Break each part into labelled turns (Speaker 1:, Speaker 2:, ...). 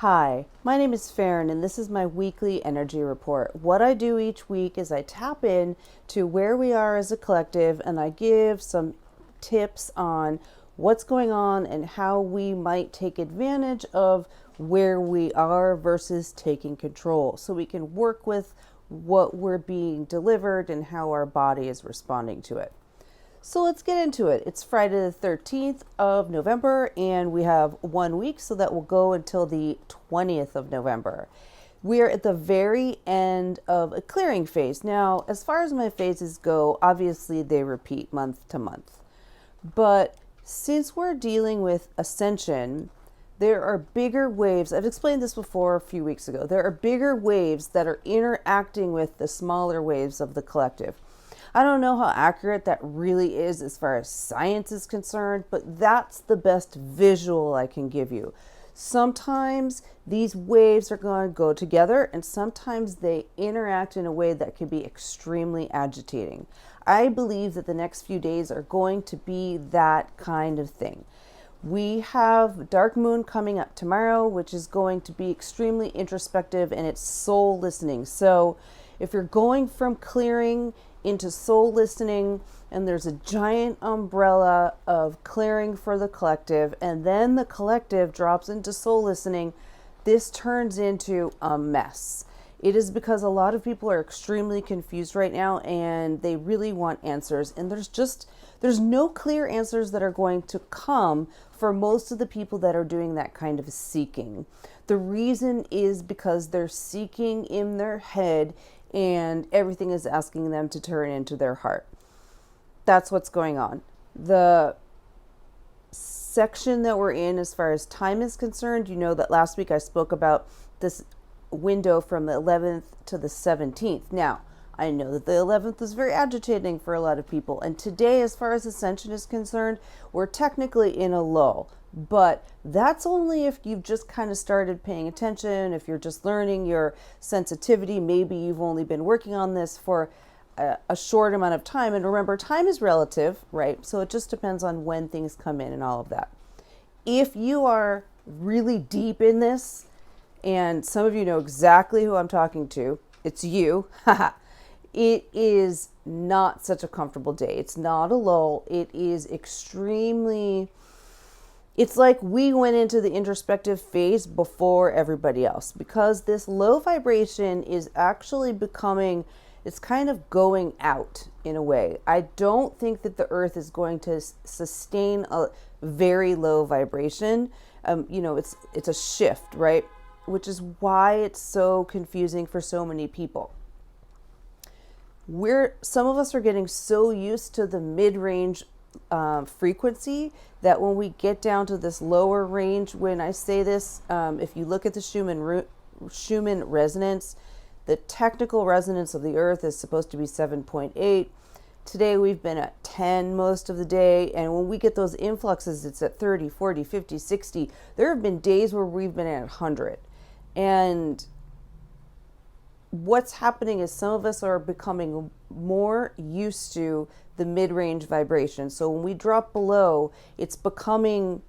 Speaker 1: Hi, my name is Faern, and this is my weekly energy report. What I do each week is I tap in to where we are as a collective, and I give some tips on what's going on and how we might take advantage of where we are versus taking control, so we can work with what we're being delivered and how our body is responding to it. So let's get into it. It's Friday the 13th of November, and we have 1 week, so that will go until the 20th of November. We are at the very end of a clearing phase. Now, as far as my phases go, obviously they repeat month to month. But since we're dealing with ascension, there are bigger waves. I've explained this before a few weeks ago. There are bigger waves that are interacting with the smaller waves of the collective. I don't know how accurate that really is as far as science is concerned, but that's the best visual I can give you. Sometimes these waves are going to go together, and sometimes they interact in a way that can be extremely agitating. I believe that the next few days are going to be that kind of thing. We have dark moon coming up tomorrow, which is going to be extremely introspective, and it's soul listening. So if you're going from clearing into soul listening, and there's a giant umbrella of clearing for the collective, and then the collective drops into soul listening, this turns into a mess. It is because a lot of people are extremely confused right now, and they really want answers, and there's no clear answers that are going to come for most of the people that are doing that kind of seeking. The reason is because they're seeking in their head, and everything is asking them to turn into their heart. That's what's going on. The section that we're in as far as time is concerned, you know that last week I spoke about this window from the 11th to the 17th. Now, I know that the 11th is very agitating for a lot of people, and today, as far as ascension is concerned, we're technically in a lull. But that's only if you've just kind of started paying attention, if you're just learning your sensitivity. Maybe you've only been working on this for a short amount of time. And remember, time is relative, right? So it just depends on when things come in and all of that. If you are really deep in this, and some of you know exactly who I'm talking to, it's you. It is not such a comfortable day. It's not a lull. It is extremely... It's like we went into the introspective phase before everybody else, because this low vibration is actually becoming, it's kind of going out in a way. I don't think that the earth is going to sustain a very low vibration. It's a shift, right? Which is why it's so confusing for so many people. Some of us are getting so used to the mid-range frequency that when we get down to this lower range, when I say this, if you look at the Schumann resonance, the technical resonance of the earth is supposed to be 7.8. Today we've been at 10 most of the day, and when we get those influxes, it's at 30, 40, 50, 60. There have been days where we've been at 100. And what's happening is some of us are becoming more used to the mid-range vibration. So when we drop below, it's becoming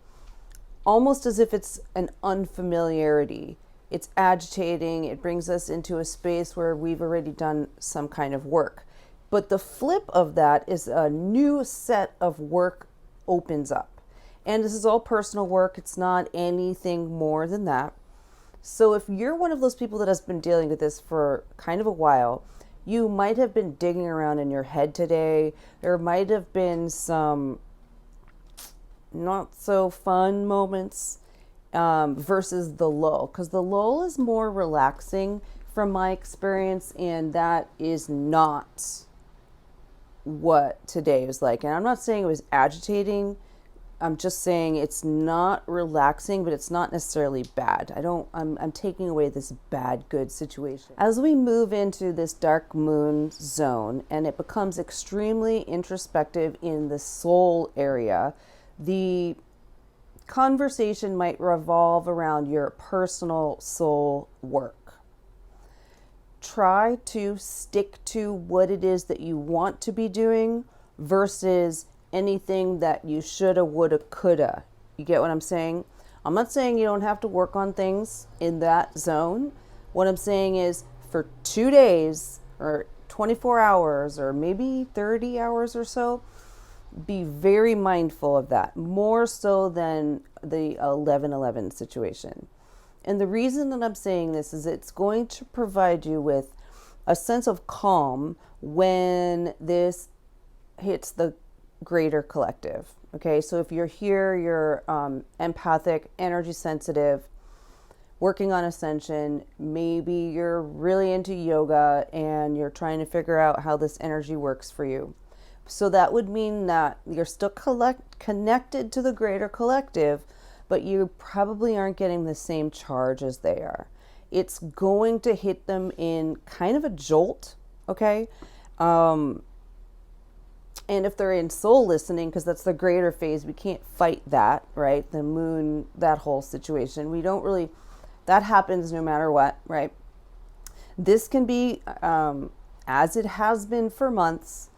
Speaker 1: almost as if it's an unfamiliarity. It's agitating. It brings us into a space where we've already done some kind of work. But the flip of that is a new set of work opens up. And this is all personal work. It's not anything more than that. So if you're one of those people that has been dealing with this for kind of a while, you might have been digging around in your head today. There might have been some not so fun moments versus the lull, because the lull is more relaxing from my experience, and that is not what today was like. And I'm not saying it was agitating. I'm just saying it's not relaxing, but it's not necessarily bad. I'm taking away this bad, good situation. As we move into this dark moon zone and it becomes extremely introspective in the soul area, the conversation might revolve around your personal soul work. Try to stick to what it is that you want to be doing versus anything that you shoulda, woulda, coulda. You get what I'm saying? I'm not saying you don't have to work on things in that zone. What I'm saying is for 2 days or 24 hours or maybe 30 hours or so, be very mindful of that, more so than the 11:11 situation. And the reason that I'm saying this is it's going to provide you with a sense of calm when this hits the greater collective. Okay, so if you're here, you're empathic, energy sensitive, working on ascension, maybe you're really into yoga and you're trying to figure out how this energy works for you. So that would mean that you're still connected to the greater collective, but you probably aren't getting the same charge as they are. It's going to hit them in kind of a jolt, okay? And if they're in soul listening, because that's the greater phase, we can't fight that, right? The moon, that whole situation. We don't really, that happens no matter what, right? This can be, as it has been for months,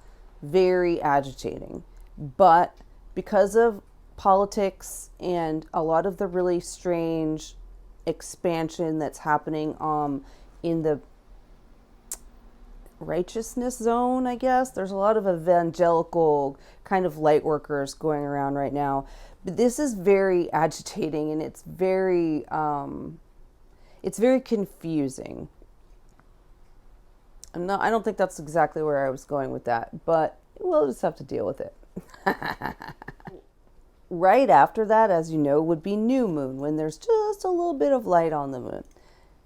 Speaker 1: very agitating. But because of politics and a lot of the really strange expansion that's happening in the righteousness zone, I guess. There's a lot of evangelical kind of light workers going around right now. But this is very agitating and it's very confusing. I don't think that's exactly where I was going with that, but we'll just have to deal with it. Right after that, as you know, would be new moon, when there's just a little bit of light on the moon.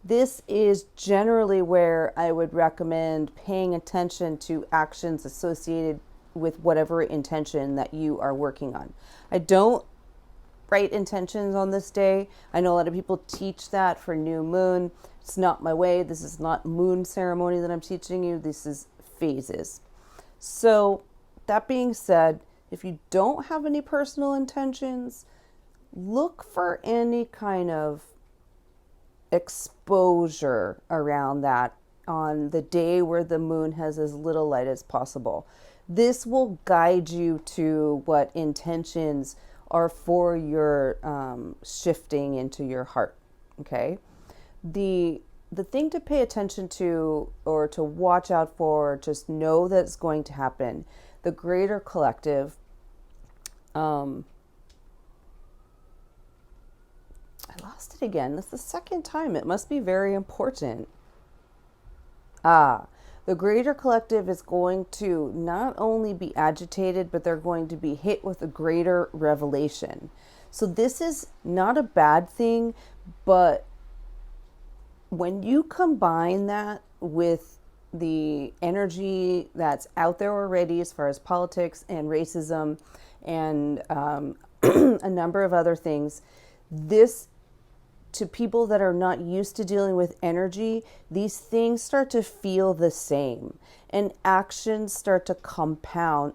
Speaker 1: This is generally where I would recommend paying attention to actions associated with whatever intention that you are working on. I don't write intentions on this day. I know a lot of people teach that for new moon. It's not my way. This is not moon ceremony that I'm teaching you. This is phases. So that being said, if you don't have any personal intentions, look for any kind of exposure around that on the day where the moon has as little light as possible. This will guide you to what intentions are for your shifting into your heart. Okay, the thing to pay attention to or to watch out for, just know that it's going to happen. The greater collective, I lost it again. That's the second time. It must be very important. The greater collective is going to not only be agitated, but they're going to be hit with a greater revelation. So this is not a bad thing, but when you combine that with the energy that's out there already as far as politics and racism and a number of other things, this, to people that are not used to dealing with energy, these things start to feel the same and actions start to compound.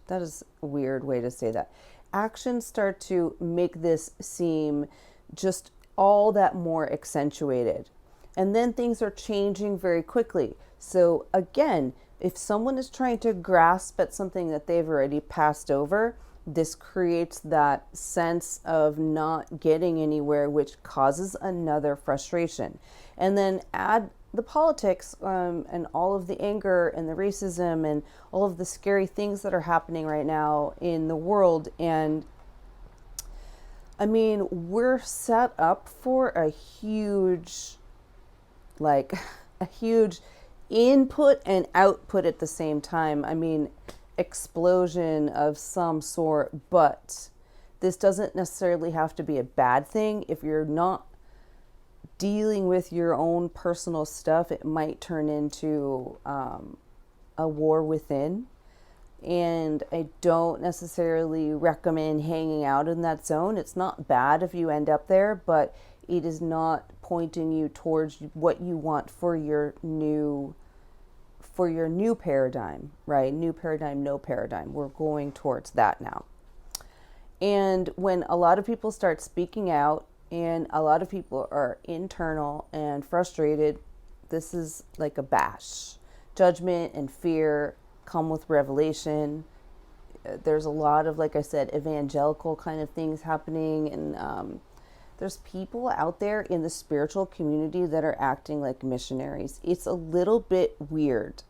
Speaker 1: That is a weird way to say that. Actions start to make this seem just all that more accentuated. And then things are changing very quickly. So again, if someone is trying to grasp at something that they've already passed over, this creates that sense of not getting anywhere, which causes another frustration. And then add the politics and all of the anger and the racism and all of the scary things that are happening right now in the world. And I mean, we're set up for a huge input and output at the same time. I mean, explosion of some sort, but this doesn't necessarily have to be a bad thing. If you're not dealing with your own personal stuff, it might turn into a war within. And I don't necessarily recommend hanging out in that zone. It's not bad if you end up there, but it is not pointing you towards what you want for your new paradigm, right? New paradigm, no paradigm. We're going towards that now. And when a lot of people start speaking out and a lot of people are internal and frustrated, this is like a bash. Judgment and fear come with revelation. there's a lot of, like I said, evangelical kind of things happening, and there's people out there in the spiritual community that are acting like missionaries. It's a little bit weird,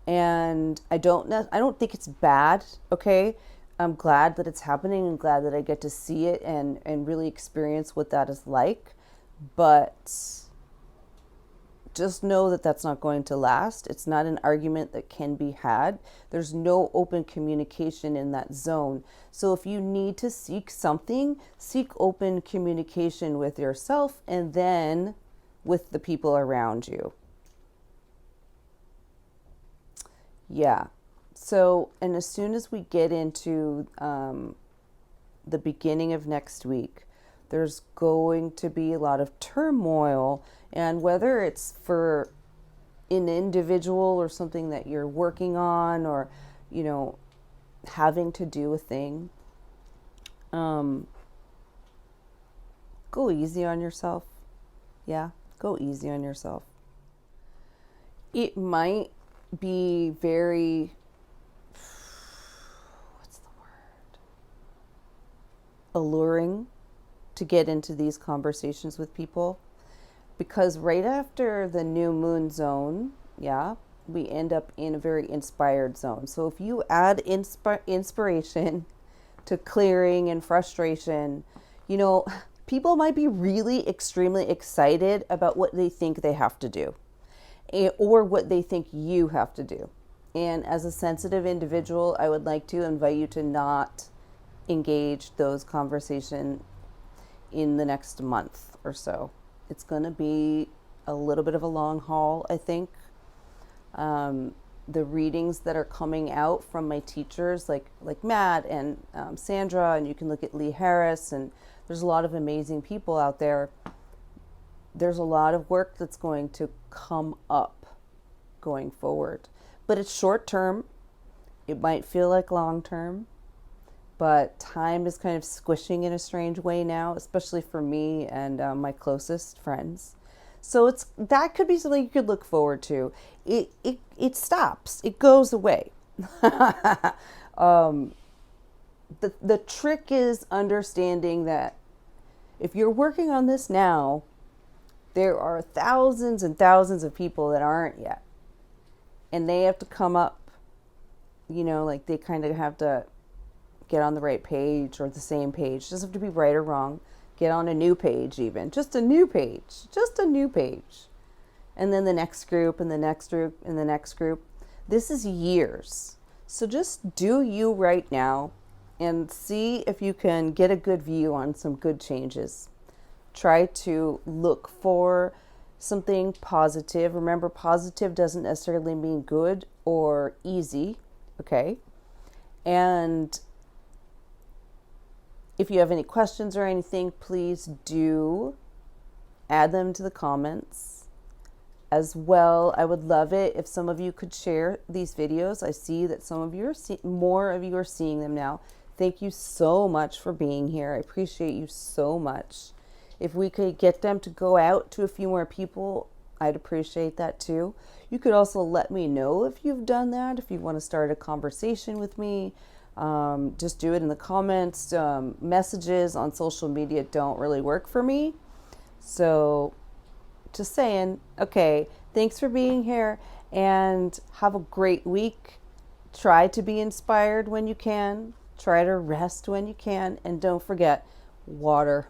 Speaker 1: and I don't think it's bad. Okay, I'm glad that it's happening and glad that I get to see it and really experience what that is like, but just know that that's not going to last. It's not an argument that can be had. There's no open communication in that zone. So if you need to seek something, seek open communication with yourself and then with the people around you. Yeah. So, and as soon as we get into the beginning of next week, there's going to be a lot of turmoil, and whether it's for an individual or something that you're working on, or, you know, having to do a thing, go easy on yourself. Yeah, go easy on yourself. It might be very, what's the word? Alluring to get into these conversations with people, because right after the new moon zone, yeah, we end up in a very inspired zone. So if you add inspiration to clearing and frustration, you know, people might be really extremely excited about what they think they have to do, or what they think you have to do. And as a sensitive individual, I would like to invite you to not engage those conversations in the next month or so. It's going to be a little bit of a long haul, I think. The readings that are coming out from my teachers, like Matt and Sandra, and you can look at Lee Harris, and there's a lot of amazing people out there. There's a lot of work that's going to come up going forward. But it's short term. It might feel like long term. But time is kind of squishing in a strange way now, especially for me and my closest friends. So that could be something you could look forward to. It stops. It goes away. The trick is understanding that if you're working on this now, there are thousands and thousands of people that aren't yet. And they have to come up, you know, like they kind of have to get on the right page or the same page. It doesn't have to be right or wrong. Get on a new page even. Just a new page. Just a new page. And then the next group and the next group and the next group. This is years. So just do you right now and see if you can get a good view on some good changes. Try to look for something positive. Remember, positive doesn't necessarily mean good or easy. Okay? And if you have any questions or anything, please do add them to the comments. As well, I would love it if some of you could share these videos. I see that some of you more of you are seeing them now. Thank you so much for being here. I appreciate you so much. If we could get them to go out to a few more people, I'd appreciate that too. You could also let me know if you've done that, if you want to start a conversation with me. Just do it in the comments. Messages on social media don't really work for me. So just saying, okay, thanks for being here and have a great week. Try to be inspired when you can. Try to rest when you can. And don't forget, water.